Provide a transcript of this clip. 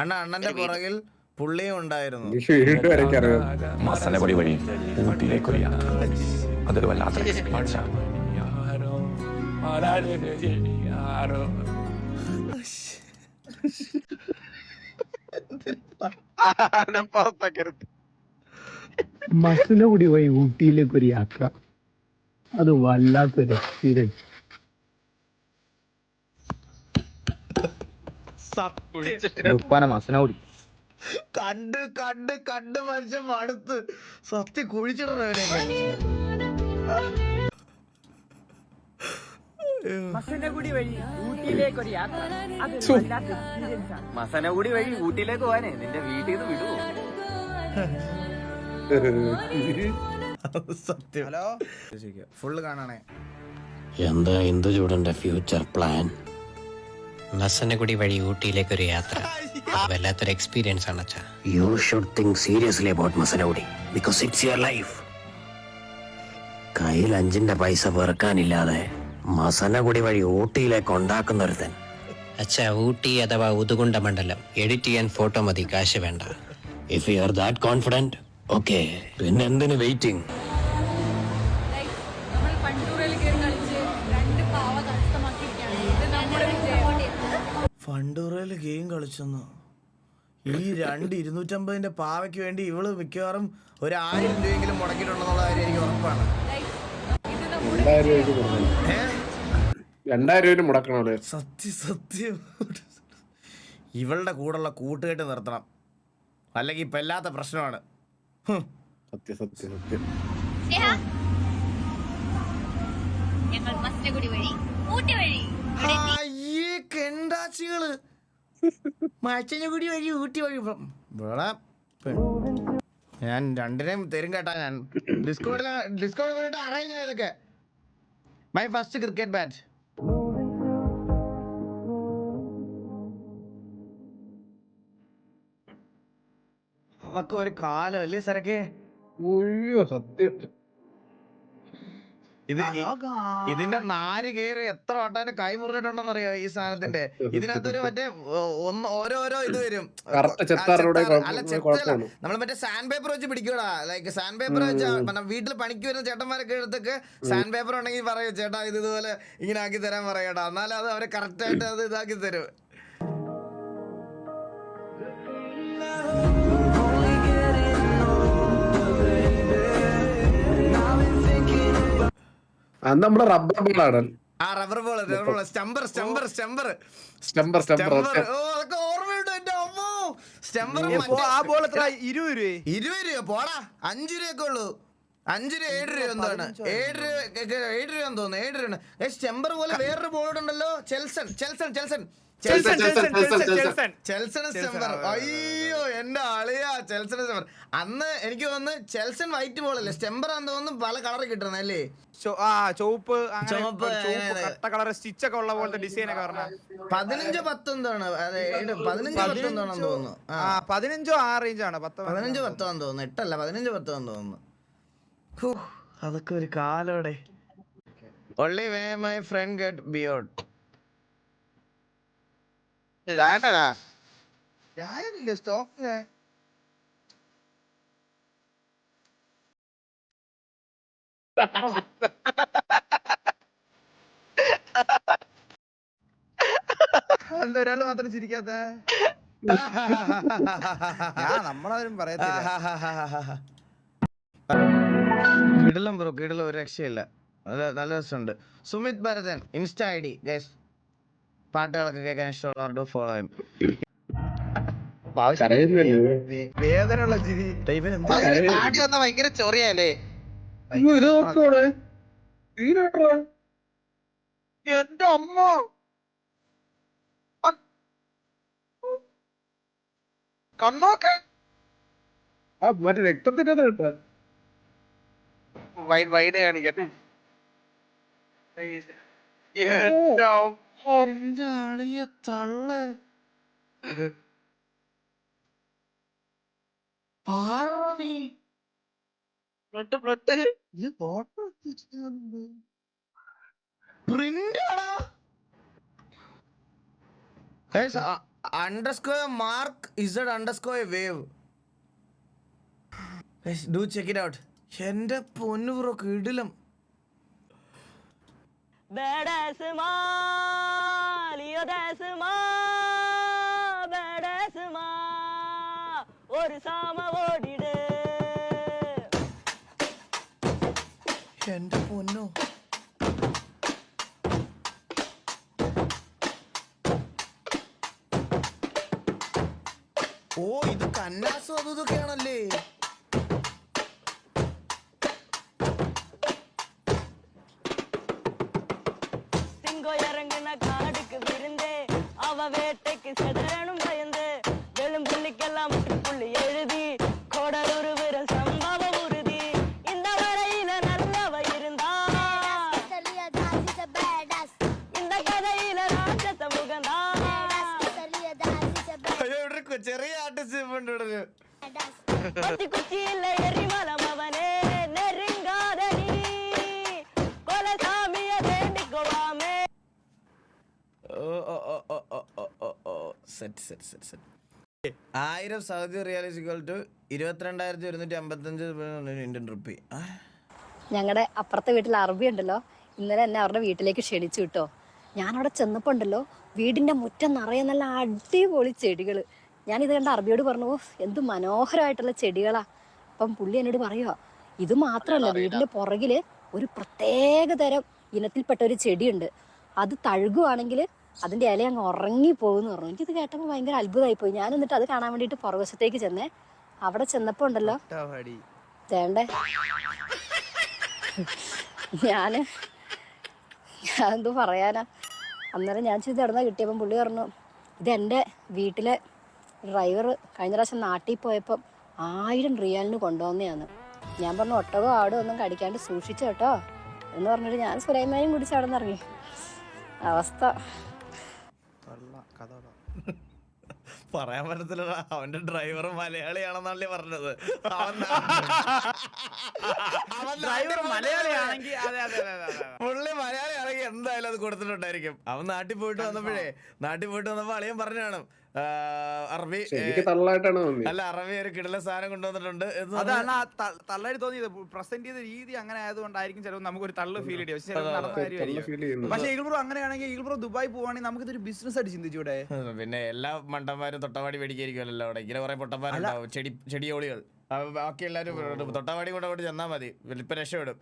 അണ്ണന്റെ പുറകിൽ പുള്ളിയും ഉണ്ടായിരുന്നു. മസനഗുഡി വഴി ഊട്ടിയിലേക്ക് ഒരു യാത്ര. അതൊരു വല്ലാത്ത എക്സ്പീരിയൻസ് ആണ്. മസനഗുഡി വഴി ഊട്ടിയിലേക്ക് ഒരു യാത്ര, അത് വല്ലാത്തൊരു എക്സ്പീരിയൻസ്. മസനഗുഡി കണ്ട് കണ്ട് കണ്ട് മനുഷ്യൻ മടുത്ത് സത്യം കുഴിച്ചിടണവനെ. മസനഗുഡി വഴി ഊട്ടിയിലേക്ക് ഒരു യാത്ര, അതൊരു വല്ലാത്ത എക്സ്പീരിയൻസ് ആണ്. മസനഗുഡി വഴി ഊട്ടിയിലേക്ക് പോവാനേ നിന്റെ വീട്ടിൽ നിന്ന് വിടുവോ? സത്യം. ഹലോ, ഫുള്ള് കാണണേ. എന്താ ഇന്ദുചൂടന്റെ ഫ്യൂച്ചർ പ്ലാൻ? മസനഗുഡി വഴി ഊട്ടിയിലേക്ക് ഒരു യാത്ര, വല്ലാത്തൊരു എക്സ്പീരിയൻസ് ആണ് അച്ഛാ. You should think seriously about Masinagudi because it's your life. കയ്യിൽ 5 പൈസ വെറുക്കാനില്ലാതെ മസനഗുഡി വഴി ഊട്ടിയിലേക്ക് ഉണ്ടാക്കുന്നൊരുത്തൻ. അച്ഛാ, ഊട്ടി അഥവാ ഉദുകുണ്ട മണ്ഡലം എഡിറ്റ് ചെയ്യാൻ ഫോട്ടോ മതി, കാശ് വേണ്ട. If you are that confident, okay, പിന്നെ എന്തിനു വെയിറ്റിംഗ്? ഫണ്ടൂറയിൽ ഗെയിം കളിച്ചെന്നു. ഈ 2,250 പാവയ്ക്ക് വേണ്ടി ഇവള് മിക്കവാറും 1,000 രൂപയെങ്കിലും മുടക്കിയിട്ടുണ്ടെന്നുള്ള കാര്യം എനിക്ക് ഉറപ്പാണ്. 2,000 രൂപ മുടക്കണോ? സത്യം. ഇവളുടെ കൂടെയുള്ള കൂട്ടുകെട്ട് നിർത്തണം, അല്ലെങ്കിൽ ഇപ്പൊ എല്ലാത്ത പ്രശ്നമാണ്. സത്യം. അയ്യേ കെണ്ടാച്ചികള്. മച്ചനഗുഡി വഴി ഊട്ടി വഴി ഞാൻ രണ്ടിനെയും തരും കേട്ടാ. ഞാൻ ഡിസ്കൗണ്ട് അറേഞ്ച് ചെയ്തൊക്കെ. My first cricket bat. നമുക്ക് ഒരു കാലം അല്ലേ സരക്കെ? സത്യം. ഇതിന്റെ 4 കയറി എത്ര വട്ടാന്റെ കൈ മുറിഞ്ഞിട്ടുണ്ടെന്ന് അറിയോ ഈ സാധനത്തിന്റെ? ഇതിനകത്തൊരു മറ്റേ ഓരോരോ ഇത് വരും. നമ്മൾ മറ്റേ സാൻഡ് പേപ്പർ വെച്ച് പിടിക്കൂടാ. ലൈക്ക് സാൻഡ് പേപ്പർ വെച്ച് വീട്ടിൽ പണിക്ക് വരുന്ന ചേട്ടന്മാരൊക്കെ എടുത്തൊക്കെ സാൻഡ് പേപ്പർ ഉണ്ടെങ്കിൽ പറയൂ ചേട്ടാ ഇതുപോലെ ഇങ്ങനെ ആക്കി തരാൻ പറയട്ടാ, എന്നാലും അത് അവരെ കറക്റ്റ് ആയിട്ട് അത് ഇതാക്കി തരും. നമ്മുടെ റബ്ബർ ബോളാണ്. ആ റബ്ബർ ബോൾ, സ്റ്റംബർ. ഓർമ്മയുണ്ട് എന്റെ അമ്മോ. സ്റ്റംബർ 20 രൂപ പോടാ, 5 രൂപയൊക്കെ ഉള്ളൂ. 5 രൂപ 7 രൂപ എന്താണ് 7 രൂപ തോന്നുന്നു. 7 രൂപ. സ്റ്റംബർ പോലെ വേറൊരു ബോർഡ് ഉണ്ടല്ലോ, ചെൽസൺ. അയ്യോ എന്റെ അളിയാ, ചെൽസൺ സ്റ്റെമ്പർ. അന്ന് എനിക്ക് തോന്നുന്നു ചെൽസൺ വൈറ്റ് ബോൾ അല്ലേ, സ്റ്റെമ്പർ ആണെന്ന് തോന്നുന്നു പല കളർ കിട്ടണല്ലേ. ചുവപ്പ് കളർ സ്റ്റിച്ച് ഒക്കെ ഉള്ള പോലത്തെ ഡിസൈൻ ഒക്കെ പറഞ്ഞ 15-10 എന്താണ് 15-10 എന്താണെന്ന് തോന്നുന്നു. 15 ആ റേഞ്ച് ആണ്. 15-10 ആണെന്ന് തോന്നുന്നു. 8 അല്ല 15-10 ആണെന്ന് തോന്നുന്നു. അതൊക്കെ ഒരു കാലോടെ. Only way my friend get beard. ഒരാള് മാത്രം ചിരിക്കാത്ത നമ്മളാരും പറയത്തില്ല. കിടലം ബ്രോ, കിടലം, ഒരു രക്ഷയില്ല. നല്ല രസമുണ്ട്. Sumit Bharathan insta ID guys. പാട്ടുകളൊക്കെ കേൾക്കാൻ ഇഷ്ടമുള്ളവരുടെ ഫോളോ ചെയ്യും. വേദനയുള്ള ചിരി. ഭയങ്കര ചൊറിയല്ലേ എന്റെ അമ്മ. കണ്ണോക്കെ മറ്റേ രക്തത്തിന്റെ വൈഡ് കാണിക്കട്ടെ. തള്ള് underscore mark z underscore wave. Guys, do check it out. എന്റെ പൊന്നു ബ്രോ കിടിലം. ഒരു സാമ ഓടിട് എന്റെ പൊന്നു ഓ ഇത് കന്നാസും അതും ഇതൊക്കെയാണല്ലേ. ഇറങ്ങുന്ന കാടുക്ക് വിരുന്ന് അവ വേട്ടയ്ക്ക് സെടനും ഭയന്ന് വെളും പുള്ളിക്കെല്ലാം പുള്ളി എഴുതി കൊടലൂർ വരും സംഭവം ഉറുതി இந்த வரையில நல்லவ இருந்தா இந்த கதையில ராஜத்தை முகந்தா അയ്യോ ഇവിടെ ഒരു ചെറിയ ആർട്ടിസ്റ്റ് ഉണ്ട് ഇവിടെ. பத்தி குச்சியில எரிமலம் அவனே நெருங்காத நீ கொலசாமிய வேண்டிக்கோவாமே. Set 1000 Saudi riyal equal to 22,155 Indian rupee. ഞങ്ങളുടെ അപ്പുറത്തെ വീട്ടിൽ അറബി ഉണ്ടല്ലോ, ഇന്നലെ എന്നെ അവരുടെ വീട്ടിലേക്ക് ക്ഷണിച്ചു കിട്ടോ. ഞാനവിടെ ചെന്നപ്പോൾ ഉണ്ടല്ലോ വീടിൻ്റെ മുറ്റം നിറയെ നല്ല അടിപൊളി ചെടികൾ. ഞാനിത് കണ്ട അറബിയോട് പറഞ്ഞു, ഓ എന്ത് മനോഹരമായിട്ടുള്ള ചെടികളാ. അപ്പം പുള്ളി എന്നോട് പറയുക, ഇത് മാത്രമല്ല വീടിൻ്റെ പുറകിൽ ഒരു പ്രത്യേക തരം ഇനത്തിൽപ്പെട്ട ഒരു ചെടിയുണ്ട്, അത് തഴുകുവാണെങ്കിൽ അതിൻ്റെ ഇല അങ്ങ് ഉറങ്ങിപ്പോകുമെന്ന് പറഞ്ഞു. എനിക്കിത് കേട്ടപ്പോൾ ഭയങ്കര അത്ഭുതമായിപ്പോയി. ഞാൻ എന്നിട്ട് അത് കാണാൻ വേണ്ടിയിട്ട് പുറകുവശത്തേക്ക് ചെന്നേ. അവിടെ ചെന്നപ്പോൾ ഉണ്ടല്ലോ ചേണ്ടേ ഞാനെന്തോ പറയാനാ. അന്നേരം ഞാൻ ചെയ്ത് ഇടന്നാ കിട്ടിയപ്പം പുള്ളി പറഞ്ഞു, ഇതെൻ്റെ വീട്ടിലെ ഡ്രൈവർ കഴിഞ്ഞ പ്രാവശ്യം നാട്ടിൽ പോയപ്പം 1000 റിയാലിന് കൊണ്ടുവന്നതാണ്. ഞാൻ പറഞ്ഞു ഒട്ടകോ ആടോ ഒന്നും കടിക്കാണ്ട് സൂക്ഷിച്ചു കേട്ടോ എന്ന് പറഞ്ഞിട്ട് ഞാൻ സുലൈമാനും കുടിച്ച് അവിടെ നിന്ന് ഇറങ്ങി. അവസ്ഥ പറയാൻ പറ്റത്തില്ല, അവന്റെ ഡ്രൈവർ മലയാളിയാണെന്നല്ലേ പറഞ്ഞത്. ഡ്രൈവർ മലയാളിയാണെങ്കിൽ പുള്ളി മലയാളിയാണെങ്കിൽ എന്തായാലും അത് കൊടുത്തിട്ടുണ്ടായിരിക്കും. അവൻ നാട്ടിൽ പോയിട്ട് വന്നപ്പോ അളിയൻ പറഞ്ഞാണ് അറബി എനിക്ക് തള്ളായിട്ടാണ് തോന്നിയത്. അല്ല അറബി ഒരു കിടല സാധനം കൊണ്ടുവന്നിട്ടുണ്ട്. അതാണ് ആ തള്ളായിട്ട് തോന്നിയത്. പ്രസന്റ് ചെയ്ത രീതി അങ്ങനെ ആയതുകൊണ്ടായിരിക്കും ചിലപ്പോൾ നമുക്കൊരു തള്ളു ഫീൽ ചെയ്യും. പക്ഷെ ചിലപ്പോൾ നടന്ന കാര്യമായിരിക്കും. പക്ഷെ ഈഗിൾ ബ്രോ അങ്ങനെയാണെങ്കിൽ ഈഗിൾ ബ്രോ ദുബായ് പോവാണെങ്കിൽ നമുക്ക് ഇതൊരു ബിസിനസ് ആയിട്ട് ചിന്തിച്ചൂടെ? പിന്നെ എല്ലാ മണ്ടന്മാരും തൊട്ടവാടി മേടിക്കായിരിക്കുമല്ലോ അവിടെ. ഇങ്ങനെ കുറെ പൊട്ടന്മാരുണ്ടാവും, ചെടിയോളികൾ. ബാക്കി എല്ലാവരും തൊട്ടവാടി കൊണ്ട് അങ്ങോട്ട് ചെന്നാൽ മതി, വലിപ്പം രക്ഷപ്പെടും.